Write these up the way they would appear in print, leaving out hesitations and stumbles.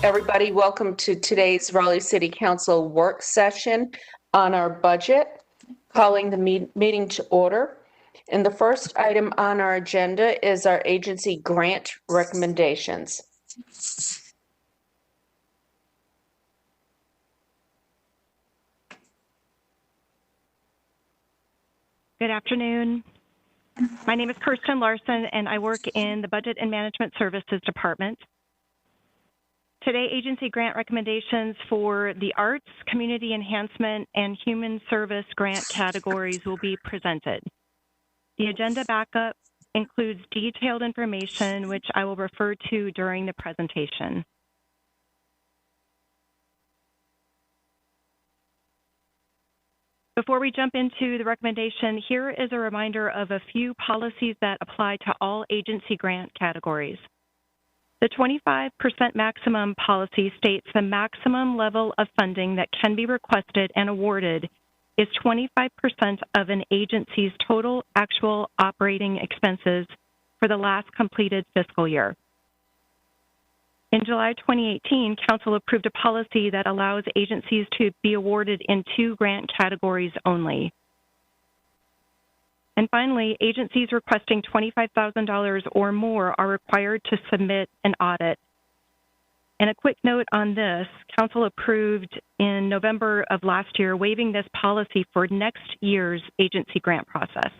Everybody, welcome to today's Raleigh City Council work session on our budget, calling the meeting to order. And the first item on our agenda is our agency grant recommendations. Good afternoon. My name is Kirsten Larson, and I work in the Budget and Management Services Department. Today, agency grant recommendations for the arts, community enhancement, and human service grant categories will be presented. The agenda backup includes detailed information, which I will refer to during the presentation. Before we jump into the recommendation, here is a reminder of a few policies that apply to all agency grant categories. The 25% maximum policy states the maximum level of funding that can be requested and awarded is 25% of an agency's total actual operating expenses for the last completed fiscal year. In July 2018, Council approved a policy that allows agencies to be awarded in 2 grant categories only. And finally, agencies requesting $25,000 or more are required to submit an audit. And a quick note on this, Council approved in November of last year waiving this policy for next year's agency grant process.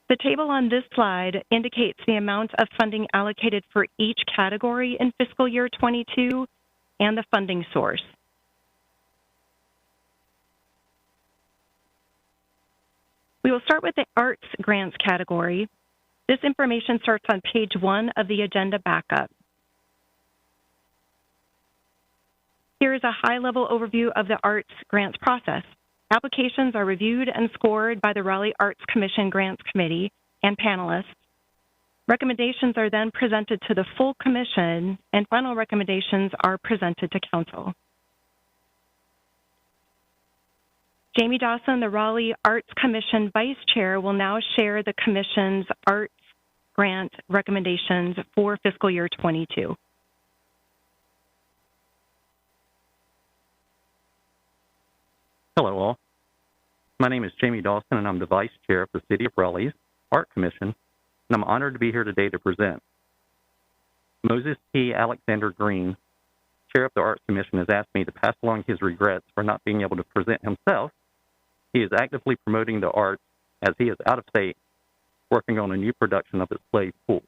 The table on this slide indicates the amount of funding allocated for each category in fiscal year 22 and the funding source. We will start with the arts grants category. This information starts on page 1 of the agenda backup. Here is a high-level overview of the arts grants process. Applications are reviewed and scored by the Raleigh Arts Commission Grants Committee and panelists. Recommendations are then presented to the full commission, and final recommendations are presented to Council. Jamie Dawson, the Raleigh Arts Commission Vice Chair, will now share the Commission's arts grant recommendations for fiscal year 22. Hello all. My name is Jamie Dawson, and I'm the Vice Chair of the City of Raleigh's Art Commission, and I'm honored to be here today to present. Moses T. Alexander Green, Chair of the Arts Commission, has asked me to pass along his regrets for not being able to present himself. He is actively promoting the arts as he is out of state, working on a new production of his play, Pool.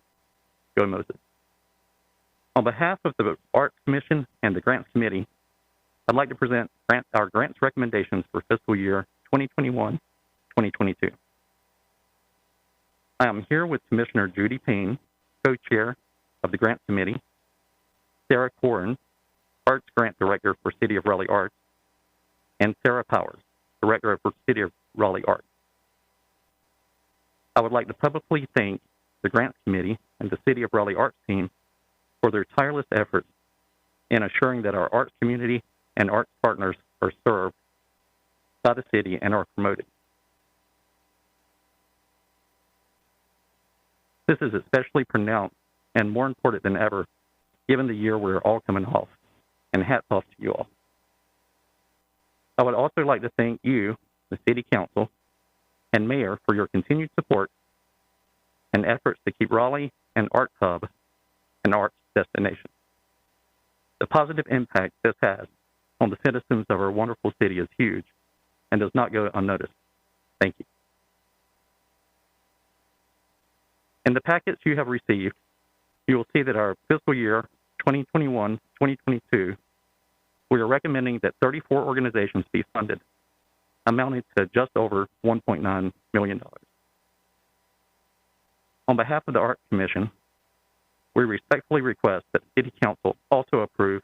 Go Moses. On behalf of the Arts Commission and the Grants Committee, I'd like to present our grants recommendations for fiscal year 2021-2022. I am here with Commissioner Judy Payne, co-chair of the Grants Committee, Sarah Corin, Arts Grant Director for City of Raleigh Arts, and Sarah Powers, Director for City of Raleigh Arts. I would like to publicly thank the Grants Committee and the City of Raleigh Arts team for their tireless efforts in assuring that our arts community and arts partners are served by the city and are promoted. This is especially pronounced and more important than ever, given the year we're all coming off, and hats off to you all. I would also like to thank you, the City Council, and Mayor for your continued support and efforts to keep Raleigh an art hub and arts destination. The positive impact this has on the citizens of our wonderful city is huge and does not go unnoticed. Thank you. In the packets you have received, you will see that our fiscal year 2021-2022, we are recommending that 34 organizations be funded, amounting to just over $1.9 million. On behalf of the Arts Commission, we respectfully request that the City Council also approve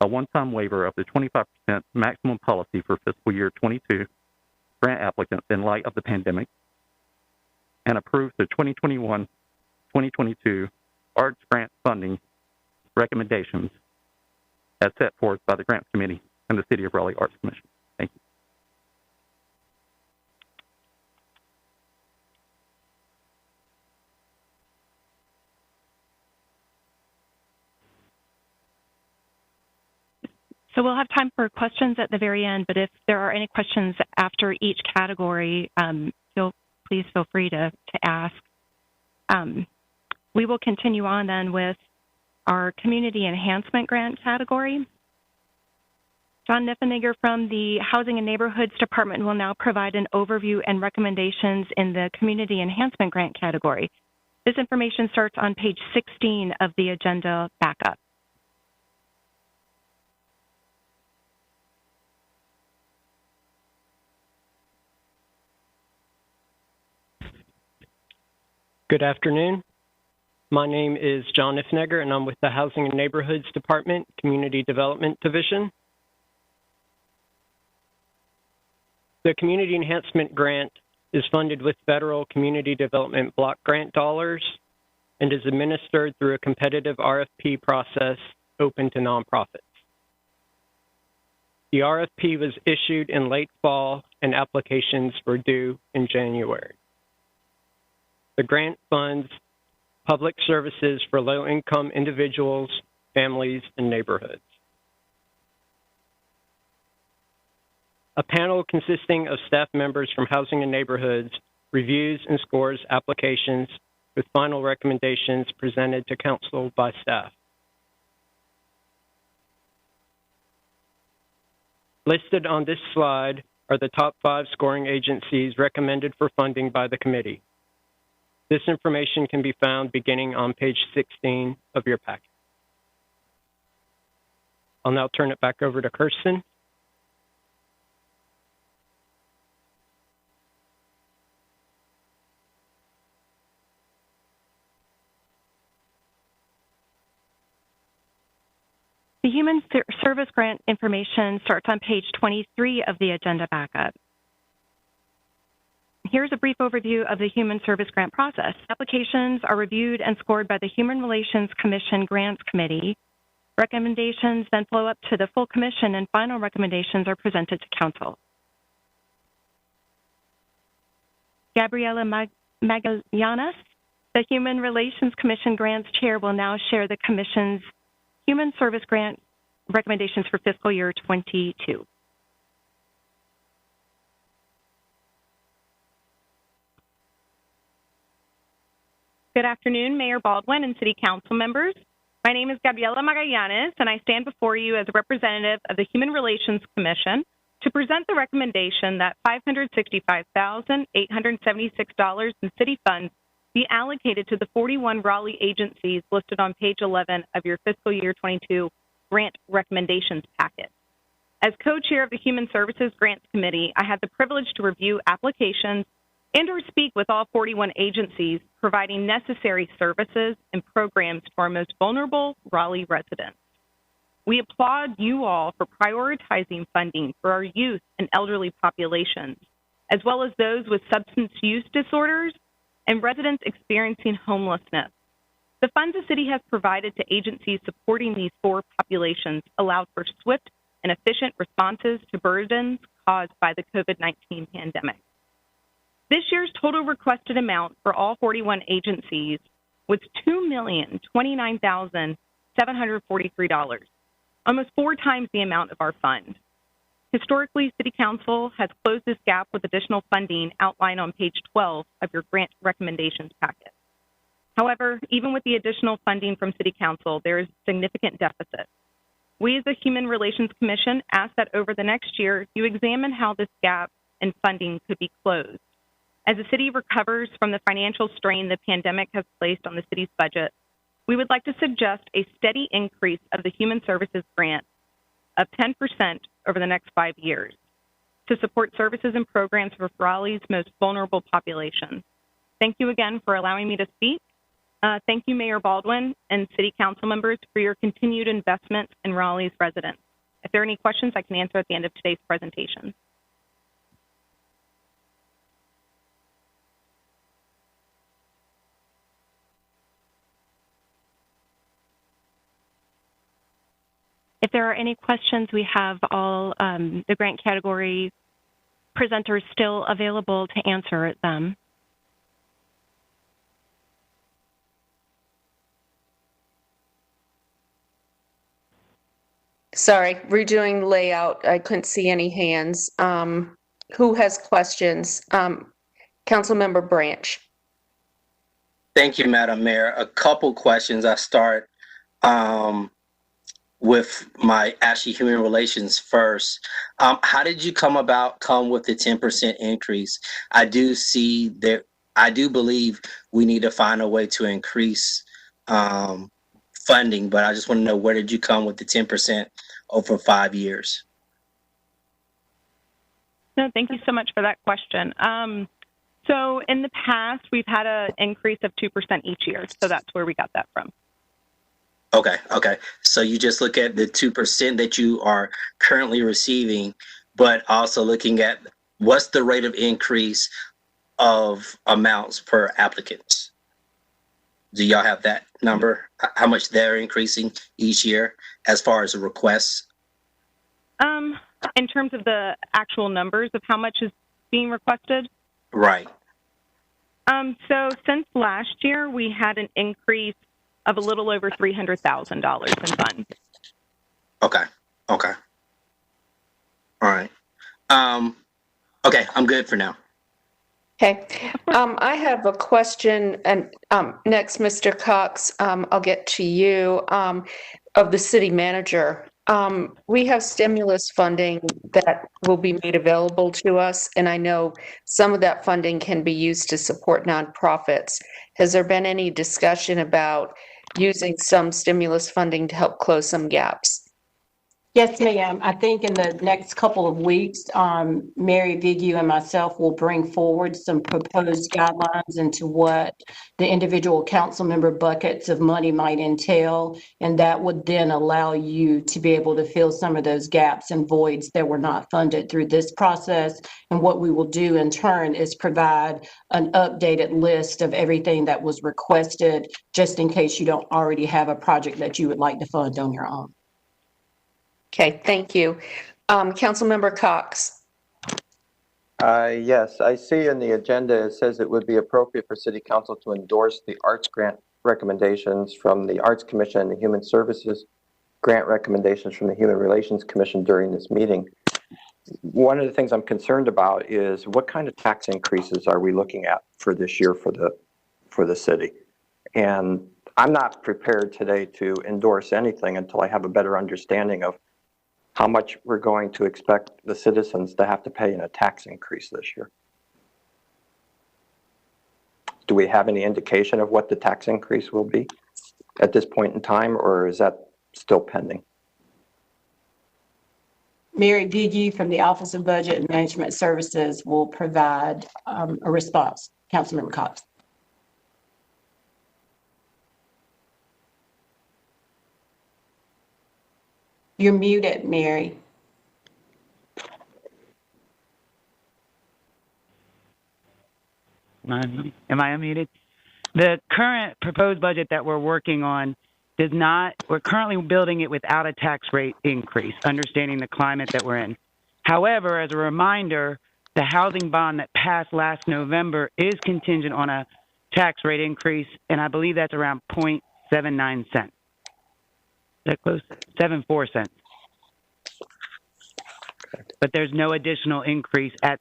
a one-time waiver of the 25% maximum policy for fiscal year 22 grant applicants in light of the pandemic, and approve the 2021-2022 arts grant funding recommendations as set forth by the Grants Committee and the City of Raleigh Arts Commission. Thank you. So we'll have time for questions at the very end, but if there are any questions after each category, please feel free to ask. We will continue on then with our Community Enhancement Grant category. John Niffenegger from the Housing and Neighborhoods Department will now provide an overview and recommendations in the Community Enhancement Grant category. This information starts on page 16 of the agenda backup. Good afternoon. My name is John Niffenegger, and I'm with the Housing and Neighborhoods Department, Community Development Division. The Community Enhancement Grant is funded with federal community development block grant dollars and is administered through a competitive RFP process open to nonprofits. The RFP was issued in late fall and applications were due in January. The grant funds public services for low-income individuals, families, and neighborhoods. A panel consisting of staff members from Housing and Neighborhoods reviews and scores applications with final recommendations presented to Council by staff. Listed on this slide are the top 5 scoring agencies recommended for funding by the committee. This information can be found beginning on page 16 of your packet. I'll now turn it back over to Kirsten. The Human Service Grant information starts on page 23 of the agenda backup. Here's a brief overview of the Human Service Grant process. Applications are reviewed and scored by the Human Relations Commission Grants Committee. Recommendations then flow up to the full commission, and final recommendations are presented to Council. Gabriela Magallanes, the Human Relations Commission Grants Chair, will now share the Commission's Human Service Grant recommendations for fiscal year 22. Good afternoon, Mayor Baldwin and City Council members. My name is Gabriela Magallanes, and I stand before you as a representative of the Human Relations Commission to present the recommendation that $565,876 in city funds be allocated to the 41 Raleigh agencies listed on page 11 of your fiscal year 22 grant recommendations packet. As co-chair of the Human Services Grants Committee, I had the privilege to review applications and or speak with all 41 agencies providing necessary services and programs to our most vulnerable Raleigh residents. We applaud you all for prioritizing funding for our youth and elderly populations, as well as those with substance use disorders and residents experiencing homelessness. The funds the city has provided to agencies supporting these 4 populations allowed for swift and efficient responses to burdens caused by the COVID-19 pandemic. This year's total requested amount for all 41 agencies was $2,029,743, almost 4 times the amount of our fund. Historically, City Council has closed this gap with additional funding outlined on page 12 of your grant recommendations packet. However, even with the additional funding from City Council, there is significant deficit. We as the Human Relations Commission ask that over the next year, you examine how this gap in funding could be closed. As the city recovers from the financial strain the pandemic has placed on the city's budget, we would like to suggest a steady increase of the Human Services Grant of 10% over the next 5 years to support services and programs for Raleigh's most vulnerable populations. Thank you again for allowing me to speak. Thank you, Mayor Baldwin and City Council members, for your continued investment in Raleigh's residents. If there are any questions, I can answer at the end of today's presentation. If there are any questions, we have all the grant category presenters still available to answer them. Sorry, redoing the layout. I couldn't see any hands. Who has questions? Councilmember Branch. Thank you, Madam Mayor. A couple questions. I start with my actually human relations first. How did you come with the 10% increase? I do see that, I do believe we need to find a way to increase funding, but I just want to know, where did you come with the 10% over 5 years? No, thank you so much for that question. So in the past, we've had an increase of 2% each year. So that's where we got that from. Okay. So you just look at the 2% that you are currently receiving, but also looking at what's the rate of increase of amounts per applicants. Do y'all have that number? How much they're increasing each year as far as the requests? In terms of the actual numbers of how much is being requested? Right. So since last year, we had an increase of a little over $300,000 in funds. Okay. All right. Okay, I'm good for now. Okay. I have a question, and next, Mr. Cox, I'll get to you, of the city manager. We have stimulus funding that will be made available to us, and I know some of that funding can be used to support nonprofits. Has there been any discussion about using some stimulus funding to help close some gaps? Yes, ma'am. I think in the next couple of weeks, Mary Vigue and myself will bring forward some proposed guidelines into what the individual council member buckets of money might entail. And that would then allow you to be able to fill some of those gaps and voids that were not funded through this process. And what we will do in turn is provide an updated list of everything that was requested, just in case you don't already have a project that you would like to fund on your own. Okay, thank you. Councilmember Cox. Yes, I see in the agenda it says it would be appropriate for City Council to endorse the arts grant recommendations from the Arts Commission and the Human Services grant recommendations from the Human Relations Commission during this meeting. One of the things I'm concerned about is what kind of tax increases are we looking at for this year for the city? And I'm not prepared today to endorse anything until I have a better understanding of how much we're going to expect the citizens to have to pay in a tax increase this year. Do we have any indication of what the tax increase will be at this point in time, or is that still pending? Mary Vigue from the Office of Budget and Management Services will provide a response. Councilmember Cox. You're muted, Mary. Am I unmuted? The current proposed budget that we're working on does not, we're currently building it without a tax rate increase, understanding the climate that we're in. However, as a reminder, the housing bond that passed last November is contingent on a tax rate increase, and I believe that's around 0.79 cents. Is that close? 74 cents. But there's no additional increase at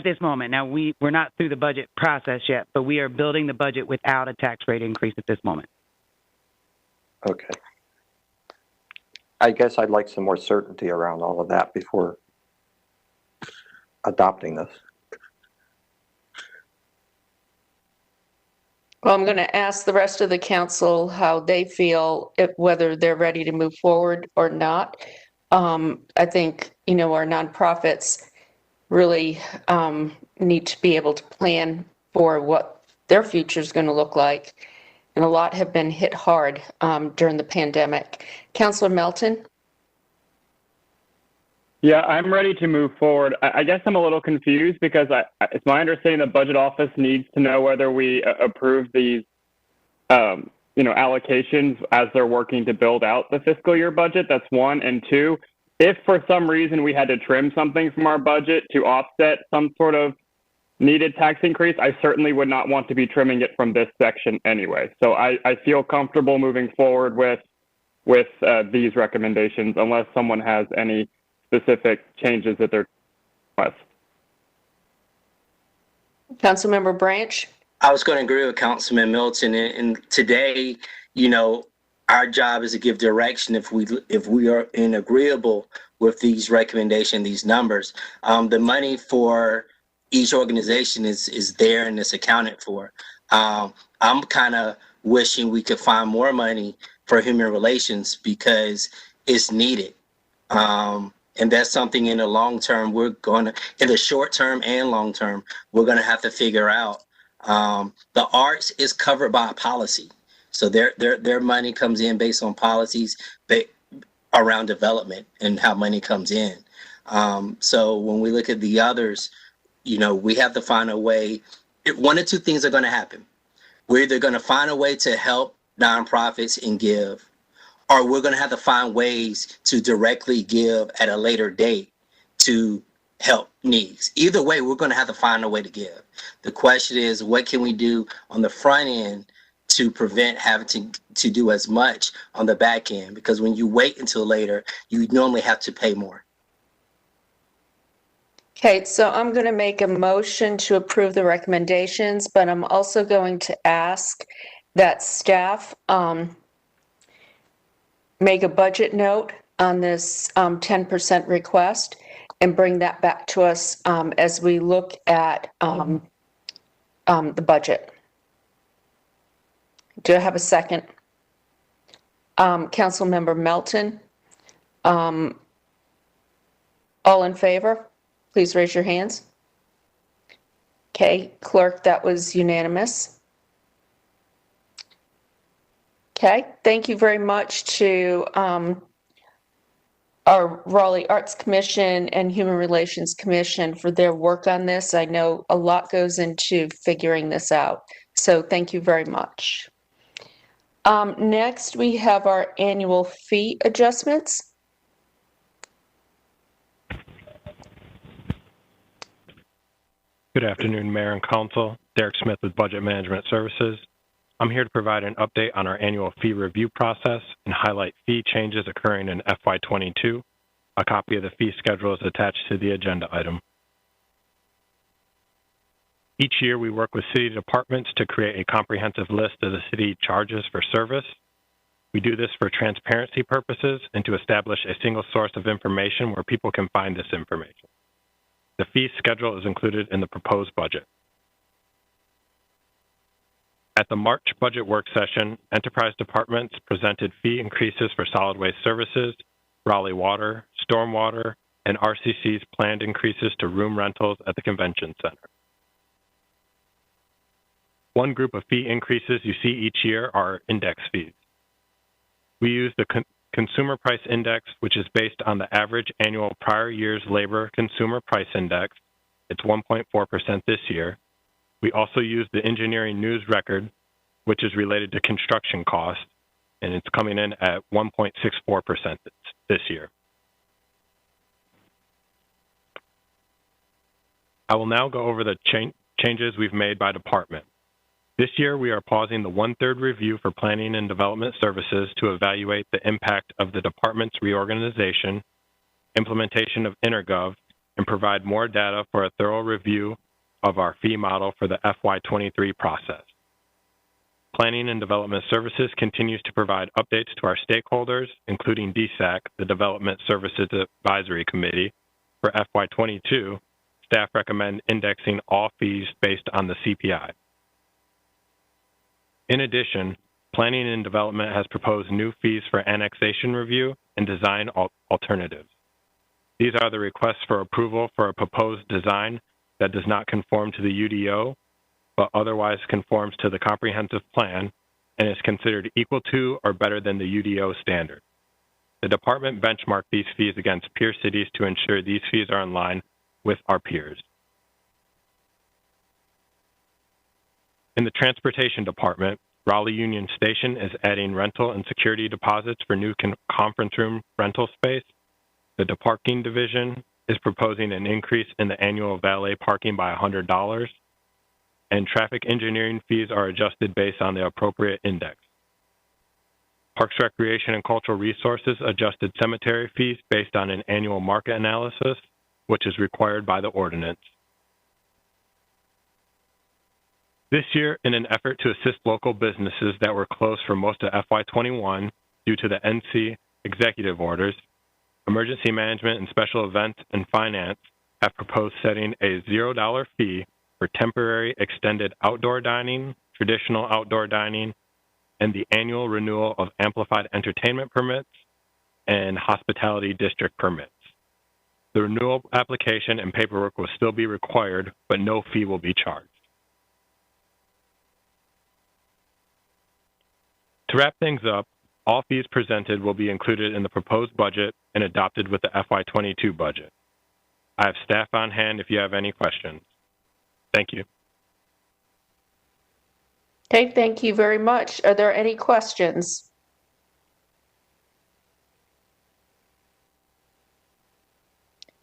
this moment. Now, we're not through the budget process yet, but we are building the budget without a tax rate increase at this moment. Okay. I guess I'd like some more certainty around all of that before adopting this. Well, I'm going to ask the rest of the council how they feel, whether they're ready to move forward or not. I think, our nonprofits really need to be able to plan for what their future is going to look like. And a lot have been hit hard during the pandemic. Councilor Melton? Yeah, I'm ready to move forward. I guess I'm a little confused because it's my understanding the budget office needs to know whether we approve these, allocations as they're working to build out the fiscal year budget. That's one. And two, if for some reason we had to trim something from our budget to offset some sort of needed tax increase, I certainly would not want to be trimming it from this section anyway. So I feel comfortable moving forward with with these recommendations unless someone has any specific changes that they're request. Councilmember Branch? I was going to agree with Councilman Milton, and today, our job is to give direction if we are in agreeable with these recommendations, these numbers. The money for each organization is there and it's accounted for. I'm kind of wishing we could find more money for human relations because it's needed. And that's something in the long term in the short term and long term, we're going to have to figure out. The arts is covered by policy. So their money comes in based on policies around development and how money comes in. So when we look at the others, we have to find a way. One or two things are going to happen. We're either going to find a way to help nonprofits and give, or we're going to have to find ways to directly give at a later date to help needs. Either way, we're going to have to find a way to give. The question is, what can we do on the front end to prevent having to do as much on the back end? Because when you wait until later, you normally have to pay more. Okay, so I'm going to make a motion to approve the recommendations, but I'm also going to ask that staff make a budget note on this 10% request and bring that back to us as we look at the budget. Do I have a second? Councilmember Melton. All in favor? Please raise your hands. Okay, clerk, that was unanimous. Okay, thank you very much to our Raleigh Arts Commission and Human Relations Commission for their work on this. I know a lot goes into figuring this out, so thank you very much. Next, we have our annual fee adjustments. Good afternoon, Mayor and Council. Derek Smith with Budget Management Services. I'm here to provide an update on our annual fee review process and highlight fee changes occurring in FY22. A copy of the fee schedule is attached to the agenda item. Each year, we work with city departments to create a comprehensive list of the city charges for service. We do this for transparency purposes and to establish a single source of information where people can find this information. The fee schedule is included in the proposed budget. At the March budget work session, enterprise departments presented fee increases for solid waste services, Raleigh Water, Stormwater, and RCC's planned increases to room rentals at the convention center. One group of fee increases you see each year are index fees. We use the Consumer Price Index, which is based on the average annual prior year's labor consumer price index. It's 1.4% this year. We also use the Engineering News Record, which is related to construction costs, and it's coming in at 1.64% this year. I will now go over the changes we've made by department. This year, we are pausing the 1/3 review for planning and development services to evaluate the impact of the department's reorganization, implementation of InterGov, and provide more data for a thorough review of our fee model for the FY23 process. Planning and Development Services continues to provide updates to our stakeholders, including DSAC, the Development Services Advisory Committee. For FY22, staff recommend indexing all fees based on the CPI. In addition, Planning and Development has proposed new fees for annexation review and design alternatives. These are the requests for approval for a proposed design that does not conform to the UDO, but otherwise conforms to the comprehensive plan and is considered equal to or better than the UDO standard. The department benchmarked these fees against peer cities to ensure these fees are in line with our peers. In the Transportation Department, Raleigh Union Station is adding rental and security deposits for new conference room rental space. The Deparking Division is proposing an increase in the annual valet parking by $100, and traffic engineering fees are adjusted based on the appropriate index. Parks, Recreation, and Cultural Resources adjusted cemetery fees based on an annual market analysis, which is required by the ordinance. This year, in an effort to assist local businesses that were closed for most of FY21 due to the NC executive orders, Emergency Management and Special Events and Finance have proposed setting a $0 fee for temporary extended outdoor dining, traditional outdoor dining, and the annual renewal of amplified entertainment permits and hospitality district permits. The renewal application and paperwork will still be required, but no fee will be charged. To wrap things up, all fees presented will be included in the proposed budget and adopted with the FY22 budget. I have staff on hand if you have any questions. Thank you. Okay, thank you very much. Are there any questions?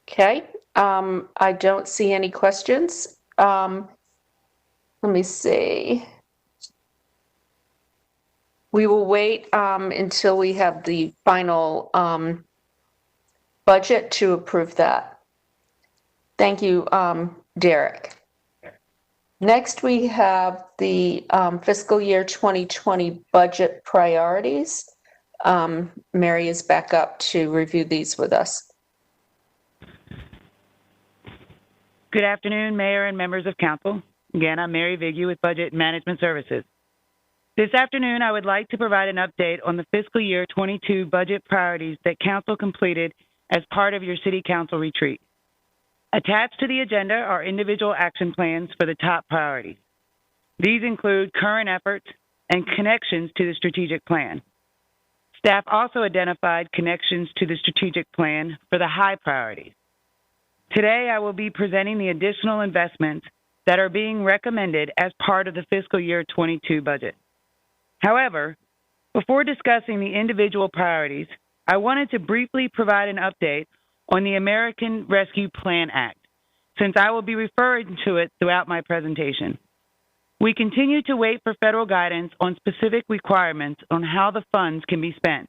Okay, I don't see any questions. Let me see. We will wait until we have the final budget to approve that. Thank you, Derek. Next, we have the fiscal year 2020 budget priorities. Mary is back up to review these with us. Good afternoon, Mayor and members of Council. Again, I'm Mary Vigue with Budget and Management Services. This afternoon, I would like to provide an update on the fiscal year 22 budget priorities that Council completed as part of your City Council retreat. Attached to the agenda are individual action plans for the top priorities. These include current efforts and connections to the strategic plan. Staff also identified connections to the strategic plan for the high priorities. Today, I will be presenting the additional investments that are being recommended as part of the fiscal year 22 budget. However, before discussing the individual priorities, I wanted to briefly provide an update on the American Rescue Plan Act, since I will be referring to it throughout my presentation. We continue to wait for federal guidance on specific requirements on how the funds can be spent,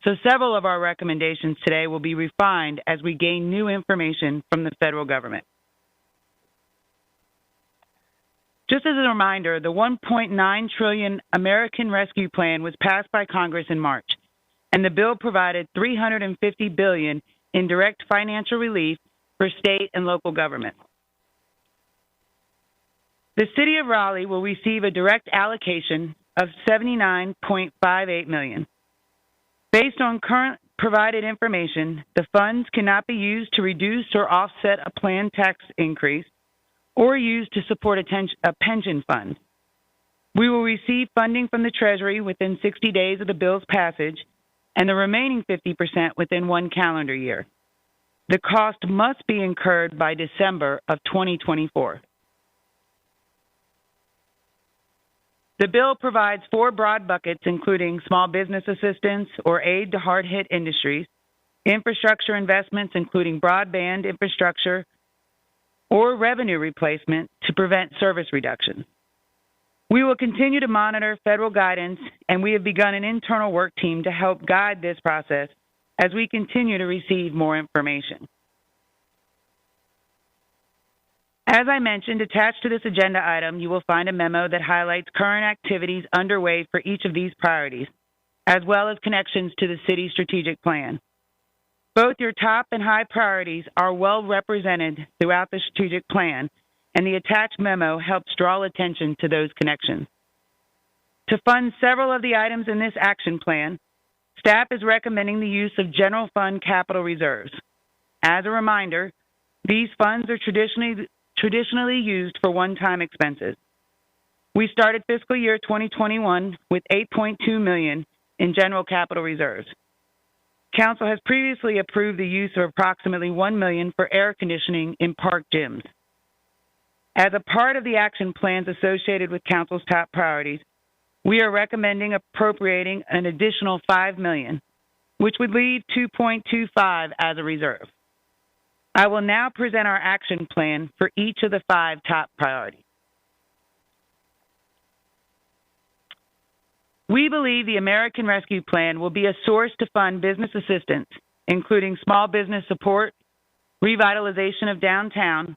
so several of our recommendations today will be refined as we gain new information from the federal government. Just as a reminder, the $1.9 trillion American Rescue Plan was passed by Congress in March, and the bill provided $350 billion in direct financial relief for state and local governments. The City of Raleigh will receive a direct allocation of $79.58 million. Based on current provided information, the funds cannot be used to reduce or offset a planned tax increase or used to support a pension fund. We will receive funding from the Treasury within 60 days of the bill's passage and the remaining 50% within 1 calendar year. The cost must be incurred by December of 2024. The bill provides 4 broad buckets, including small business assistance or aid to hard-hit industries, infrastructure investments, including broadband infrastructure, or revenue replacement to prevent service reduction. We will continue to monitor federal guidance, and we have begun an internal work team to help guide this process as we continue to receive more information. As I mentioned, attached to this agenda item, you will find a memo that highlights current activities underway for each of these priorities, as well as connections to the city's strategic plan. Both your top and high priorities are well represented throughout the strategic plan, and the attached memo helps draw attention to those connections. To fund several of the items in this action plan, staff is recommending the use of general fund capital reserves. As a reminder, these funds are traditionally used for one-time expenses. We started fiscal year 2021 with $8.2 million in general capital reserves. Council has previously approved the use of approximately $1 million for air conditioning in park gyms. As a part of the action plans associated with Council's top priorities, we are recommending appropriating an additional $5 million, which would leave $2.25 as a reserve. I will now present our action plan for each of the 5 top priorities. We believe the American Rescue Plan will be a source to fund business assistance, including small business support, revitalization of downtown,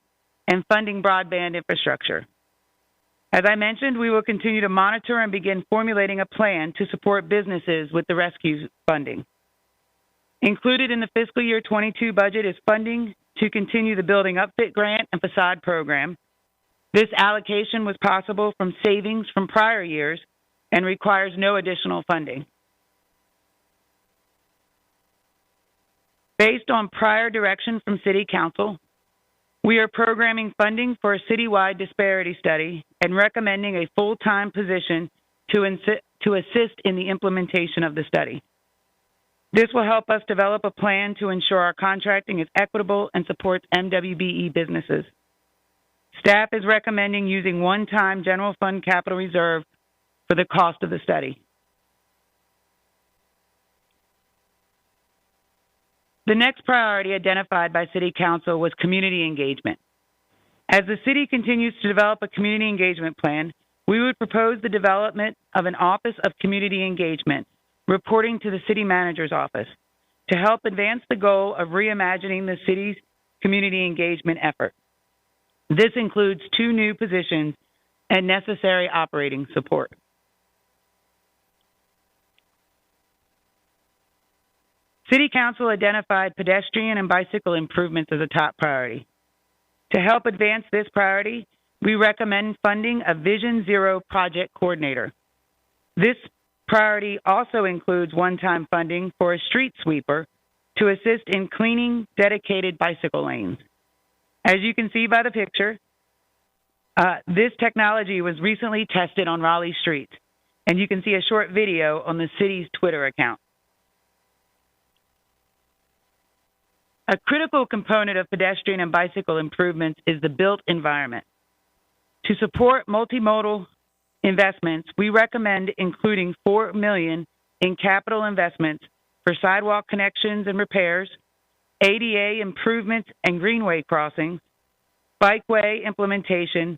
and funding broadband infrastructure. As I mentioned, we will continue to monitor and begin formulating a plan to support businesses with the rescue funding. Included in the fiscal year 22 budget is funding to continue the Building Upfit Grant and Facade Program. This allocation was possible from savings from prior years and requires no additional funding. Based on prior direction from City Council, we are programming funding for a citywide disparity study and recommending a full-time position to assist in the implementation of the study. This will help us develop a plan to ensure our contracting is equitable and supports MWBE businesses. Staff is recommending using one-time general fund capital reserve for the cost of the study. The next priority identified by City Council was community engagement. As the city continues to develop a community engagement plan, we would propose the development of an Office of Community Engagement, reporting to the City Manager's Office, to help advance the goal of reimagining the city's community engagement effort. This includes 2 new positions and necessary operating support. City Council identified pedestrian and bicycle improvements as a top priority. To help advance this priority, we recommend funding a Vision Zero project coordinator. This priority also includes one-time funding for a street sweeper to assist in cleaning dedicated bicycle lanes. As you can see by the picture, this technology was recently tested on Raleigh streets, and you can see a short video on the city's Twitter account. A critical component of pedestrian and bicycle improvements is the built environment. To support multimodal investments, we recommend including $4 million in capital investments for sidewalk connections and repairs, ADA improvements and greenway crossings, bikeway implementation,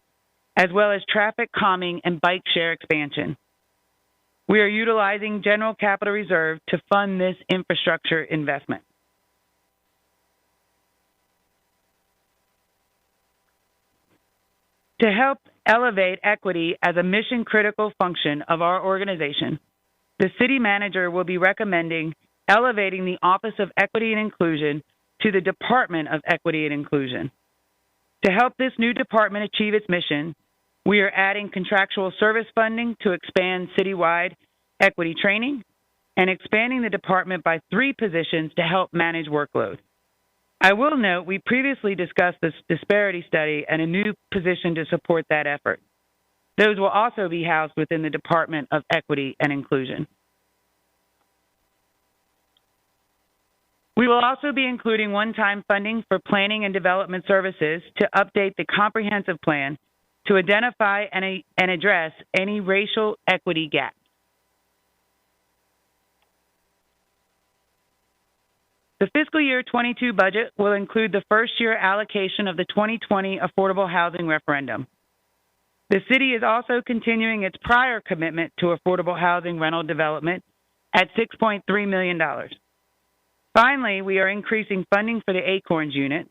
as well as traffic calming and bike share expansion. We are utilizing general capital reserve to fund this infrastructure investment. To help elevate equity as a mission-critical function of our organization, the city manager will be recommending elevating the Office of Equity and Inclusion to the Department of Equity and Inclusion. To help this new department achieve its mission, we are adding contractual service funding to expand citywide equity training and expanding the department by 3 positions to help manage workload. I will note we previously discussed this disparity study and a new position to support that effort. Those will also be housed within the Department of Equity and Inclusion. We will also be including one-time funding for planning and development services to update the comprehensive plan to identify and address any racial equity gaps. The fiscal year 22 budget will include the first-year allocation of the 2020 Affordable Housing Referendum. The city is also continuing its prior commitment to affordable housing rental development at $6.3 million. Finally, we are increasing funding for the ACORNS unit,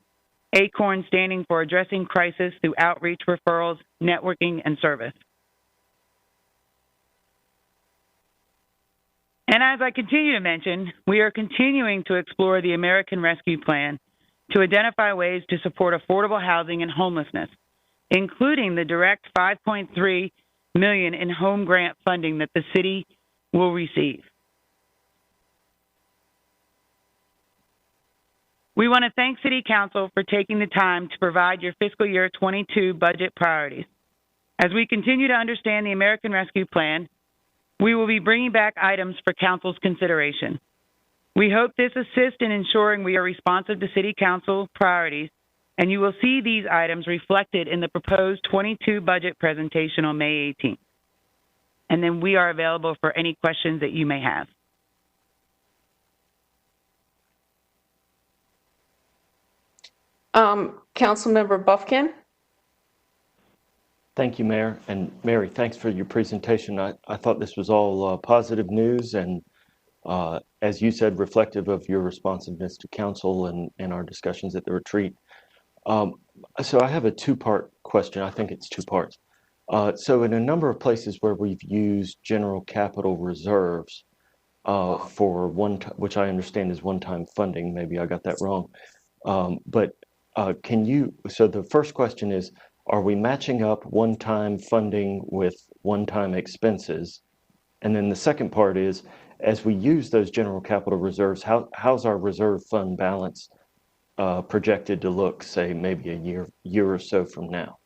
ACORN standing for Addressing Crisis Through Outreach, Referrals, Networking, and Service. And as I continue to mention, we are continuing to explore the American Rescue Plan to identify ways to support affordable housing and homelessness, including the direct $5.3 million in home grant funding that the city will receive. We want to thank City Council for taking the time to provide your fiscal year 22 budget priorities. As we continue to understand the American Rescue Plan, we will be bringing back items for Council's consideration. We hope this assists in ensuring we are responsive to City Council priorities, and you will see these items reflected in the proposed 22 budget presentation on May 18th. And then we are available for any questions that you may have. Councilmember Buffkin? Thank you, Mayor. And Mary, thanks for your presentation. I thought this was all positive news and, as you said, reflective of your responsiveness to council and our discussions at the retreat. So I have a two-part question. I think it's two parts. So in a number of places where we've used general capital reserves for which I understand is one-time funding, maybe I got that wrong. But so the first question is, are we matching up one-time funding with one-time expenses? And then the second part is, as we use those general capital reserves, how's our reserve fund balance projected to look, say, maybe a year or so from now?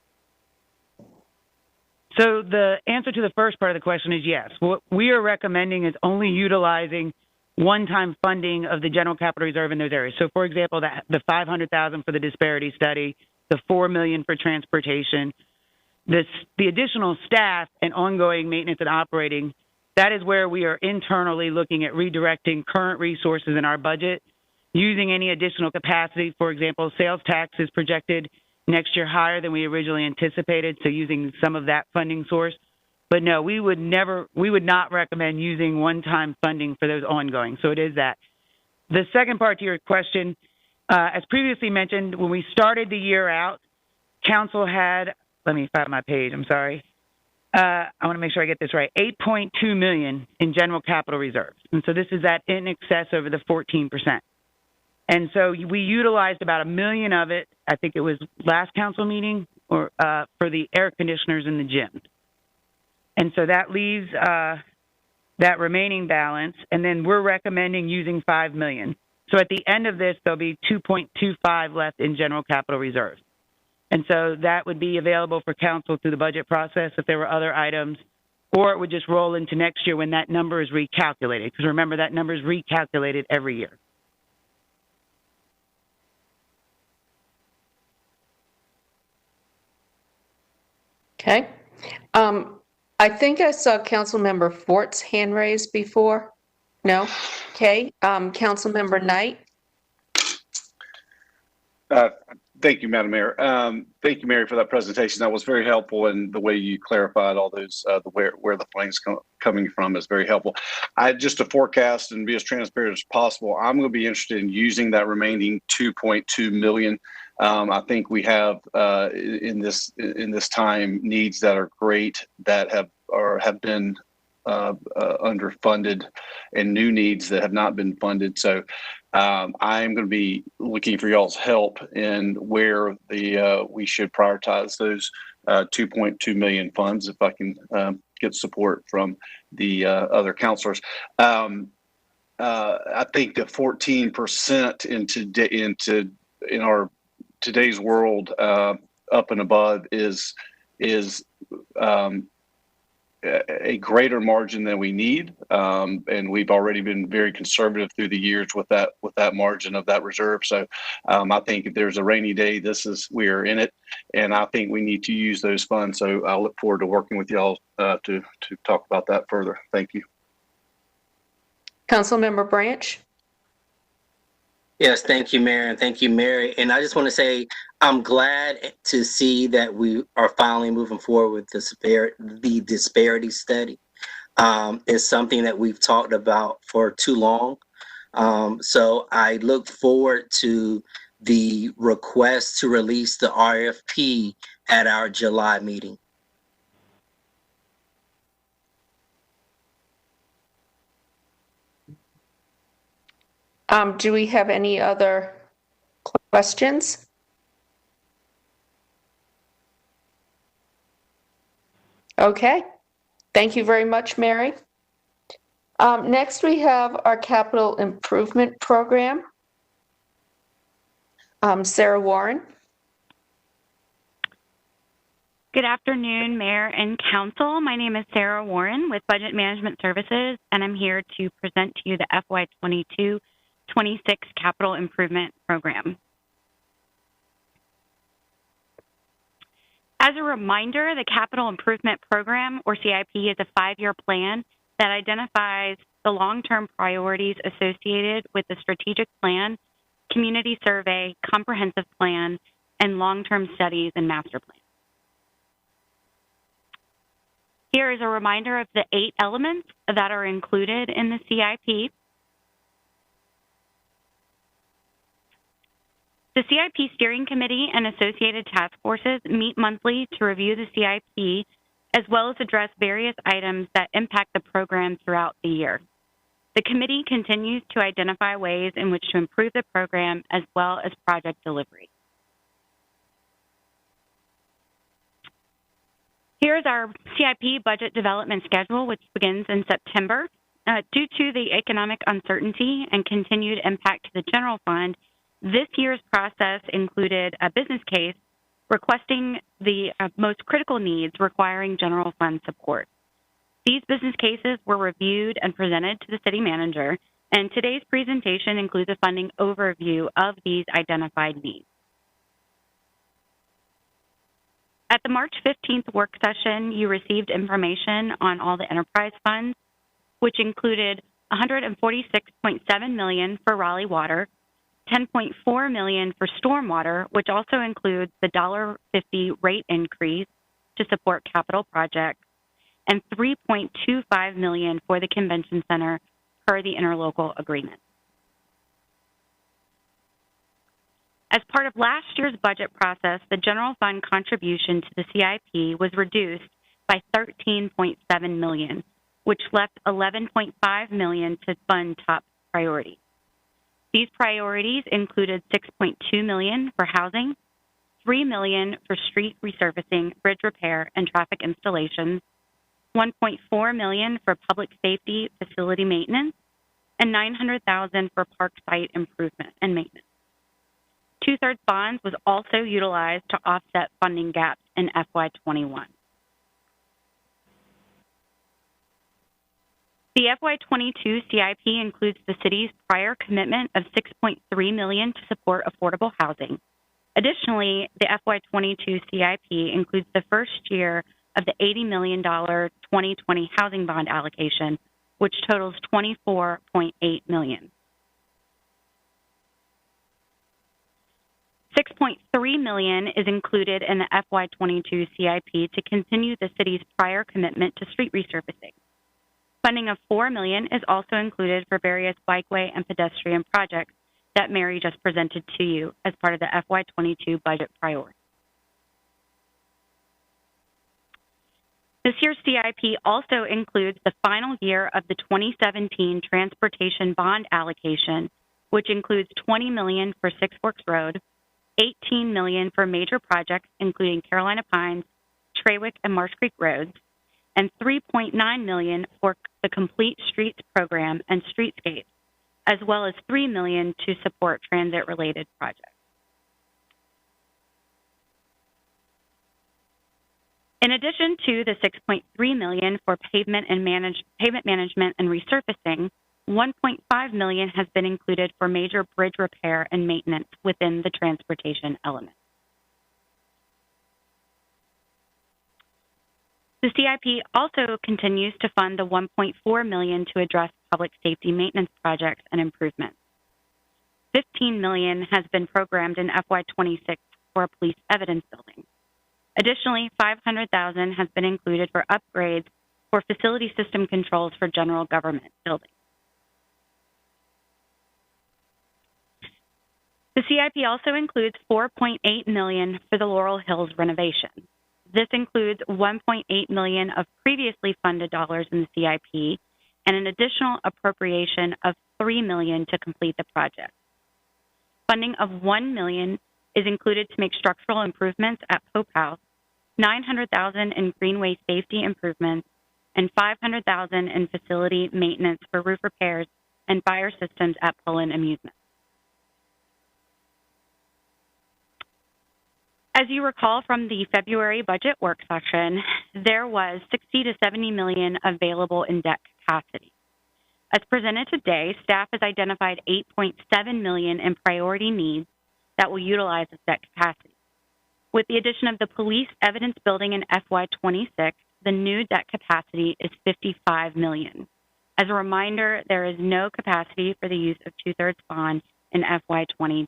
So the answer to the first part of the question is yes. What we are recommending is only utilizing one-time funding of the general capital reserve in those areas. So, for example, the $500,000 for the disparity study, the $4 million for transportation, the additional staff and ongoing maintenance and operating. That is where we are internally looking at redirecting current resources in our budget, using any additional capacity. For example, sales tax is projected next year higher than we originally anticipated, so using some of that funding source. But no, we would not recommend using one-time funding for those ongoing. So it is that. The second part to your question, as previously mentioned, when we started the year out, council had, let me find my page, I'm sorry. I want to make sure I get this right, $8.2 million in general capital reserves. And so this is that in excess over the 14%. And so we utilized about $1 million of it, I think it was last council meeting, or for the air conditioners in the gym. And so that leaves that remaining balance, and then we're recommending using $5 million. So at the end of this, there'll be $2.25 left in general capital reserves. And so that would be available for council through the budget process if there were other items, or it would just roll into next year when that number is recalculated. Because remember, that number is recalculated every year. Okay. I think I saw Councilmember Fort's hand raised before. No? Okay. Councilmember Knight? Thank you, Madam Mayor. Thank you, Mary, for that presentation. That was very helpful, and the way you clarified all those, where the funding's coming from is very helpful. Just to forecast and be as transparent as possible, I'm going to be interested in using that remaining $2.2 million. I think we have in this time needs that are great that have been underfunded, and new needs that have not been funded. So I'm going to be looking for y'all's help in where we should prioritize those 2.2 million funds, if I can get support from the other counselors. I think that 14% in our today's world up and above is a greater margin than we need, and we've already been very conservative through the years with that margin of that reserve. So I think if there's a rainy day, we are in it, and I think we need to use those funds. So I look forward to working with y'all to talk about that further. Thank you. Councilmember Branch? Yes, thank you, Mayor, and thank you, Mary. And I just want to say I'm glad to see that we are finally moving forward with the disparity study. It's something that we've talked about for too long. So I look forward to the request to release the RFP at our July meeting. Do we have any other questions? Okay. Thank you very much, Mary. Next, we have our capital improvement program. Sarah Warren. Good afternoon, Mayor and Council. My name is Sarah Warren with Budget Management Services, and I'm here to present to you the FY22-26 Capital Improvement Program. As a reminder, the Capital Improvement Program, or CIP, is a 5-year plan that identifies the long-term priorities associated with the strategic plan, community survey, comprehensive plan, and long-term studies and master plan. Here is a reminder of the 8 elements that are included in the CIP. The CIP Steering Committee and associated task forces meet monthly to review the CIP, as well as address various items that impact the program throughout the year. The committee continues to identify ways in which to improve the program as well as project delivery. Here's our CIP budget development schedule, which begins in September. Due to the economic uncertainty and continued impact to the general fund, this year's process included a business case requesting the most critical needs requiring general fund support. These business cases were reviewed and presented to the city manager, and today's presentation includes a funding overview of these identified needs. At the March 15th work session, you received information on all the enterprise funds, which included $146.7 million for Raleigh Water, $10.4 million for stormwater, which also includes the $1.50 rate increase to support capital projects, and $3.25 million for the convention center per the interlocal agreement. As part of last year's budget process, the general fund contribution to the CIP was reduced by $13.7 million, which left $11.5 million to fund top priorities. These priorities included $6.2 million for housing, $3 million for street resurfacing, bridge repair, and traffic installations, $1.4 million for public safety facility maintenance, and $900,000 for park site improvement and maintenance. Two-thirds bonds was also utilized to offset funding gaps in FY21. The FY22 CIP includes the city's prior commitment of $6.3 million to support affordable housing. Additionally, the FY22 CIP includes the first year of the $80 million 2020 housing bond allocation, which totals $24.8 million. $6.3 million is included in the FY22 CIP to continue the city's prior commitment to street resurfacing. Funding of $4 million is also included for various bikeway and pedestrian projects that Mary just presented to you as part of the FY22 budget priority. This year's CIP also includes the final year of the 2017 transportation bond allocation, which includes $20 million for Six Forks Road, $18 million for major projects, including Carolina Pines, Trawick, and Marsh Creek Roads, and $3.9 million for the Complete Streets program and streetscapes, as well as $3 million to support transit-related projects. In addition to the $6.3 million for pavement management and resurfacing, $1.5 million has been included for major bridge repair and maintenance within the transportation element. The CIP also continues to fund the $1.4 million to address public safety maintenance projects and improvements. $15 million has been programmed in FY26 for a police evidence building. Additionally, $500,000 has been included for upgrades for facility system controls for general government buildings. The CIP also includes $4.8 million for the Laurel Hills renovation. This includes $1.8 million of previously funded dollars in the CIP and an additional appropriation of $3 million to complete the project. Funding of $1 million is included to make structural improvements at Pope House, $900,000 in greenway safety improvements, and $500,000 in facility maintenance for roof repairs and fire systems at Pullen Amusement. As you recall from the February budget work session, there was $60 to $70 million available in debt capacity. As presented today, staff has identified $8.7 million in priority needs that will utilize this debt capacity. With the addition of the police evidence building in FY26, the new debt capacity is $55 million. As a reminder, there is no capacity for the use of two-thirds bond in FY22.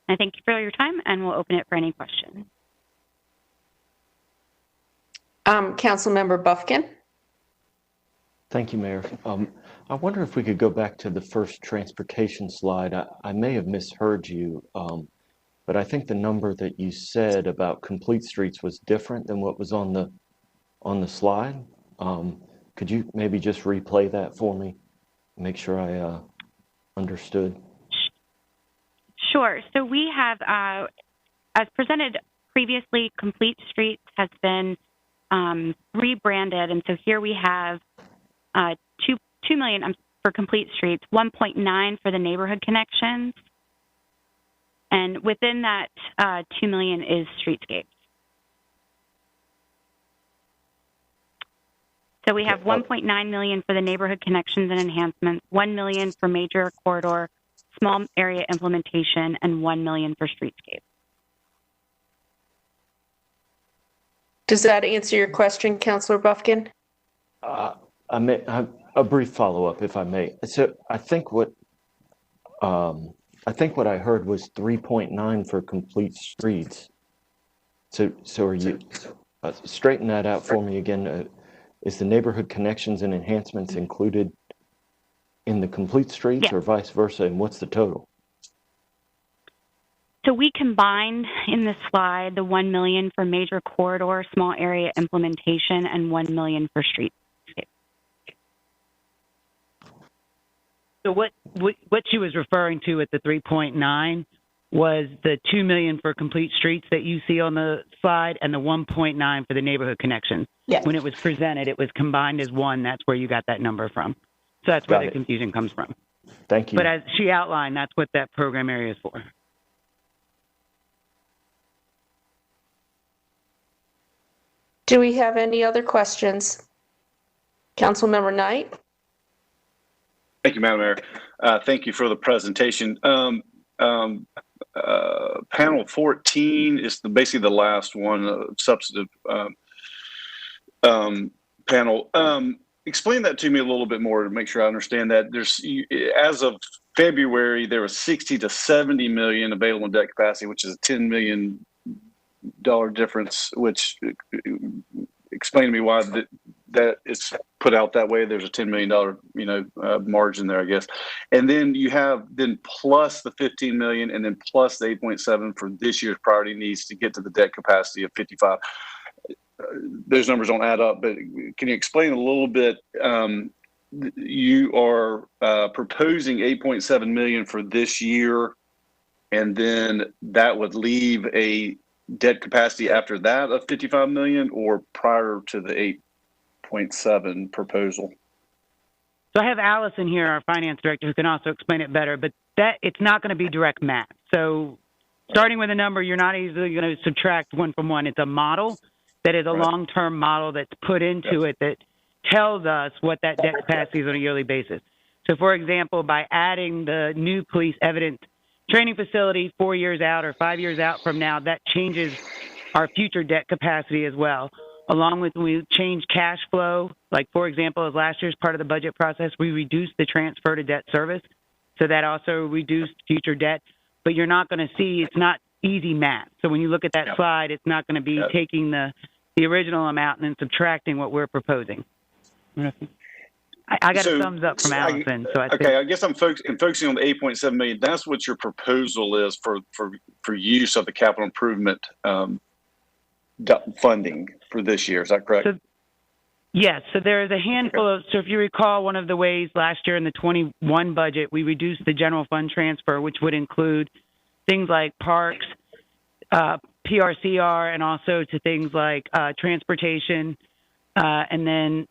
I thank you for your time, and we'll open it for any questions. Councilmember Buffkin? Thank you, Mayor. I wonder if we could go back to the first transportation slide. I may have misheard you, but I think the number that you said about complete streets was different than what was on the slide. Could you maybe just replay that for me? Make sure I understood. Sure. So we have, as presented previously, Complete Streets has been rebranded, and so here we have $2 million for Complete Streets, 1.9 for the neighborhood connections, and within that $2 million is streetscapes. So we have 1.9 million for the neighborhood connections and enhancements, 1 million for major corridor, small area implementation, and 1 million for streetscape. Does that answer your question, Councilor Buffkin? A brief follow-up, if I may. So I think what I heard was 3.9 for complete streets. So are you straighten that out for me again? Is the neighborhood connections and enhancements included in the complete streets, or vice versa? And what's the total? So we combined in the slide the 1 million for major corridor, small area implementation, and 1 million for streetscape. So what she was referring to at the 3.9 was the 2 million for complete streets that you see on the slide, and the 1.9 for the neighborhood connections. Yes. When it was presented, it was combined as one. That's where you got that number from. So that's where the confusion comes from. Thank you. But as she outlined, that's what that program area is for. Do we have any other questions? Councilmember Knight? Thank you, Madam Mayor. Thank you for the presentation. Panel 14 is basically the last one, substantive panel. Explain that to me a little bit more to make sure I understand that. As of February, there was 60 to 70 million available in debt capacity, which is a $10 million difference, which explain to me why that it's put out that way. There's a $10 million, margin there, I guess. And then you have plus the 15 million and then plus the 8.7 for this year's priority needs to get to the debt capacity of 55. Those numbers don't add up, but can you explain a little bit? You are proposing 8.7 million for this year, and then that would leave a debt capacity after that of 55 million, or prior to the 8.7 proposal? So I have Allison here, our finance director, who can also explain it better, but it's not going to be direct math. So starting with a number, you're not easily going to subtract one from one. It's a model that is a long-term model that's put into it that tells us what that debt capacity is on a yearly basis. So, for example, by adding the new police evidence training facility 4 years out or 5 years out from now, that changes our future debt capacity as well. Along with when we change cash flow, like, for example, as last year's part of the budget process, we reduced the transfer to debt service. So that also reduced future debt. But you're not going to see, it's not easy math. So when you look at that slide, it's not going to be taking the original amount and then subtracting what we're proposing. I got a thumbs up from Allison. I guess I'm focusing on the 8.7 million. That's what your proposal is for use of the capital improvement funding for this year. Is that correct? Yes. So there is a handful of, so if you recall, one of the ways last year in the 21 budget, we reduced the general fund transfer, which would include things like parks, PRCR, and also to things like transportation, and then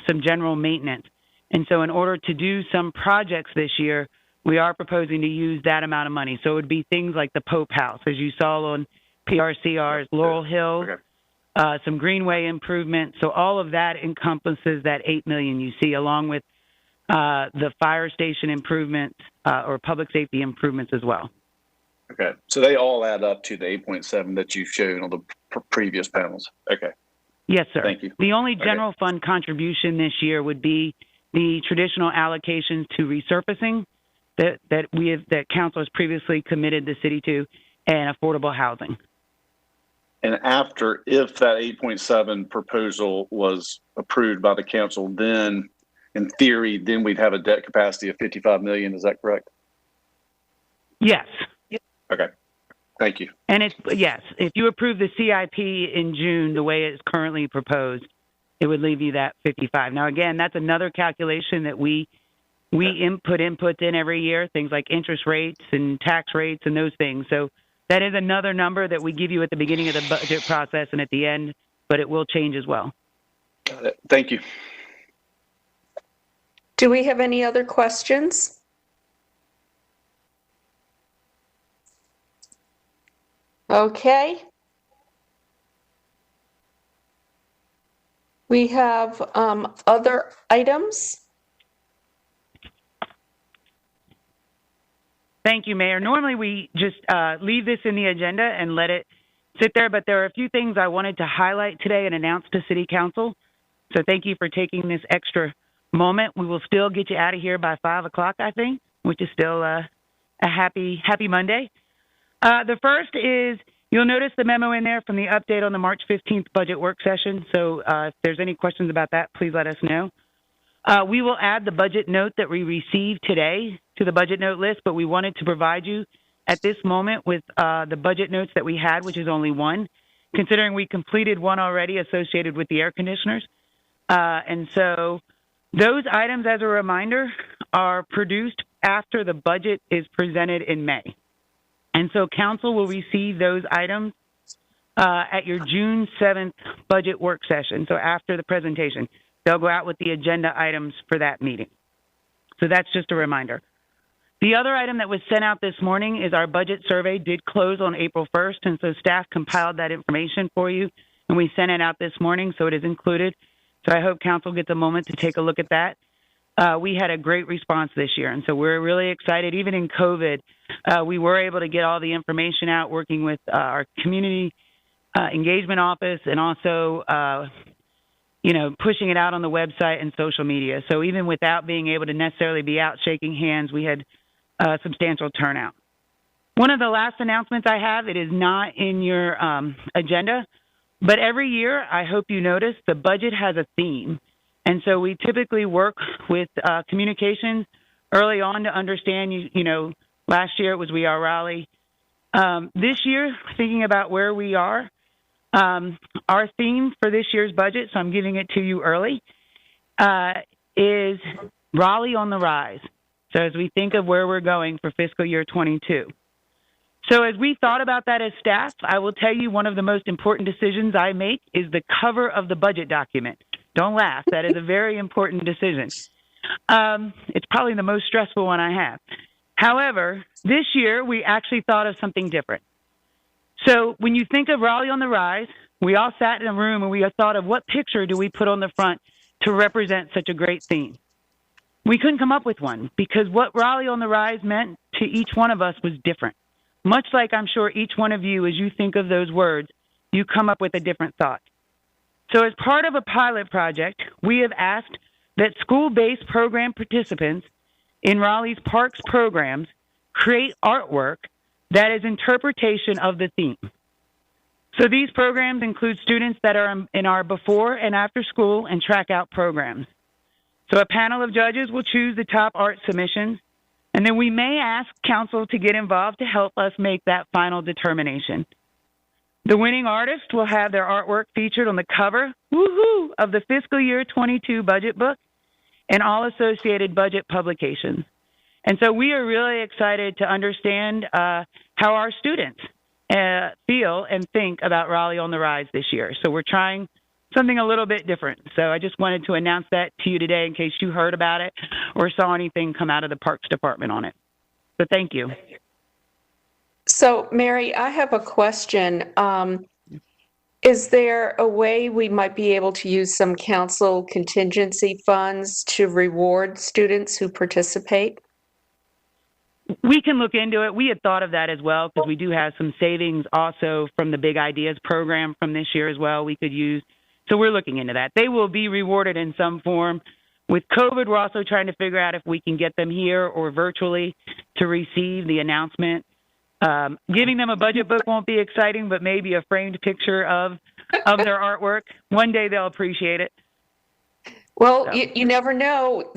some general maintenance. And so in order to do some projects this year, we are proposing to use that amount of money. So it would be things like the Pope House, as you saw on PRCR's Laurel Hill, some greenway improvements. So all of that encompasses that $8 million you see, along with the fire station improvements or public safety improvements as well. Okay, so they all add up to the 8.7 that you've shown on the previous panels. Okay. Yes, sir. Thank you. The only general fund contribution this year would be the traditional allocations to resurfacing that council has previously committed the city to, and affordable housing. And after, if that 8.7 proposal was approved by the council, then in theory, then we'd have a debt capacity of 55 million. Is that correct? Yes. Okay. Thank you. And yes, if you approve the CIP in June the way it's currently proposed, it would leave you that 55. Now, again, that's another calculation that we put inputs in every year, things like interest rates and tax rates and those things. So that is another number that we give you at the beginning of the budget process and at the end, but it will change as well. Got it. Thank you. Do we have any other questions? Okay. We have other items. Thank you, Mayor. Normally we just leave this in the agenda and let it sit there, but there are a few things I wanted to highlight today and announce to City Council. So thank you for taking this extra moment. We will still get you out of here by 5 o'clock, I think, which is still a happy Monday. The first is, you'll notice the memo in there from the update on the March 15th budget work session. So if there's any questions about that, please let us know. We will add the budget note that we received today to the budget note list, but we wanted to provide you at this moment with the budget notes that we had, which is only one, considering we completed one already associated with the air conditioners. And so those items, as a reminder, are produced after the budget is presented in May. And so council will receive those items at your June 7th budget work session. So after the presentation, they'll go out with the agenda items for that meeting. So that's just a reminder. The other item that was sent out this morning is our budget survey did close on April 1st. And so staff compiled that information for you and we sent it out this morning. So it is included. So I hope council gets a moment to take a look at that. We had a great response this year, and so we're really excited. Even in COVID, we were able to get all the information out, working with our community engagement office and also, pushing it out on the website and social media. So even without being able to necessarily be out shaking hands, we had a substantial turnout. One of the last announcements I have, it is not in your agenda, but every year, I hope you notice, the budget has a theme. And so we typically work with communications early on to understand, last year it was We Are Raleigh. This year, thinking about where we are, our theme for this year's budget, so I'm giving it to you early, is Raleigh on the Rise. So as we think of where we're going for fiscal year 22. So as we thought about that as staff, I will tell you one of the most important decisions I make is the cover of the budget document. Don't laugh. That is a very important decision. It's probably the most stressful one I have. However, this year we actually thought of something different. So when you think of Raleigh on the Rise, we all sat in a room and we thought of what picture do we put on the front to represent such a great theme. We couldn't come up with one because what Raleigh on the Rise meant to each one of us was different. Much like I'm sure each one of you, as you think of those words, you come up with a different thought. So as part of a pilot project, we have asked that school-based program participants in Raleigh's Parks programs create artwork that is interpretation of the theme. So these programs include students that are in our before and after school and track out programs. So a panel of judges will choose the top art submissions, and then we may ask council to get involved to help us make that final determination. The winning artist will have their artwork featured on the cover of the fiscal year 22 budget book and all associated budget publications. And so we are really excited to understand how our students feel and think about Raleigh on the Rise this year. So we're trying something a little bit different. So I just wanted to announce that to you today in case you heard about it or saw anything come out of the Parks Department on it. So thank you. So, Mary, I have a question. Is there a way we might be able to use some council contingency funds to reward students who participate? We can look into it. We had thought of that as well because we do have some savings also from the Big Ideas program from this year as well we could use. So we're looking into that. They will be rewarded in some form. With COVID, we're also trying to figure out if we can get them here or virtually to receive the announcement. Giving them a budget book won't be exciting, but maybe a framed picture of their artwork. One day they'll appreciate it. Well, So. you never know.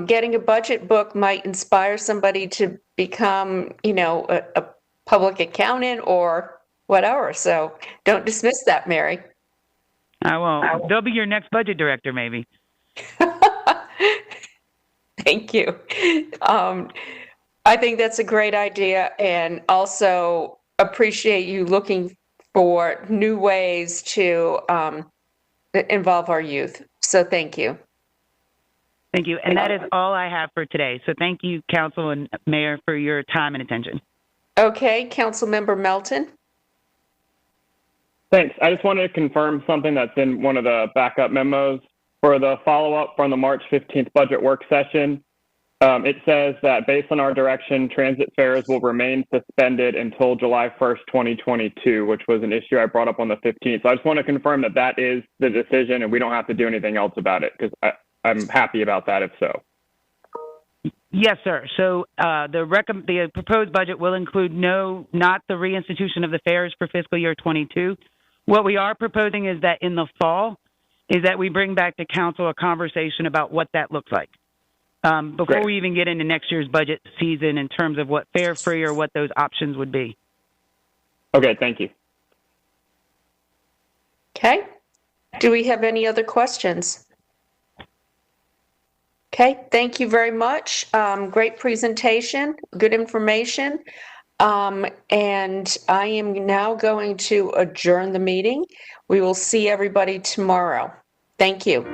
Getting a budget book might inspire somebody to become, a public accountant or whatever. So don't dismiss that, Mary. I won't. They'll be your next budget director, maybe. Thank you. I think that's a great idea, and also appreciate you looking for new ways to involve our youth. So thank you. Thank you. And that is all I have for today. So thank you, Council and Mayor, for your time and attention. Okay, Councilmember Melton. Thanks. I just wanted to confirm something that's in one of the backup memos. For the follow-up from the March 15th budget work session, it says that based on our direction, transit fares will remain suspended until July 1st, 2022, which was an issue I brought up on the 15th. So I just want to confirm that that is the decision and we don't have to do anything else about it, because I'm happy about that if so. Yes, sir. So the proposed budget will include not the reinstitution of the fares for fiscal year 22. What we are proposing is that in the fall, is that we bring back to council a conversation about what that looks like. Before we even get into next year's budget season in terms of what fare free or what those options would be. Okay, thank you. Okay. Do we have any other questions? Okay, thank you very much. Great presentation, good information. And I am now going to adjourn the meeting. We will see everybody tomorrow. Thank you.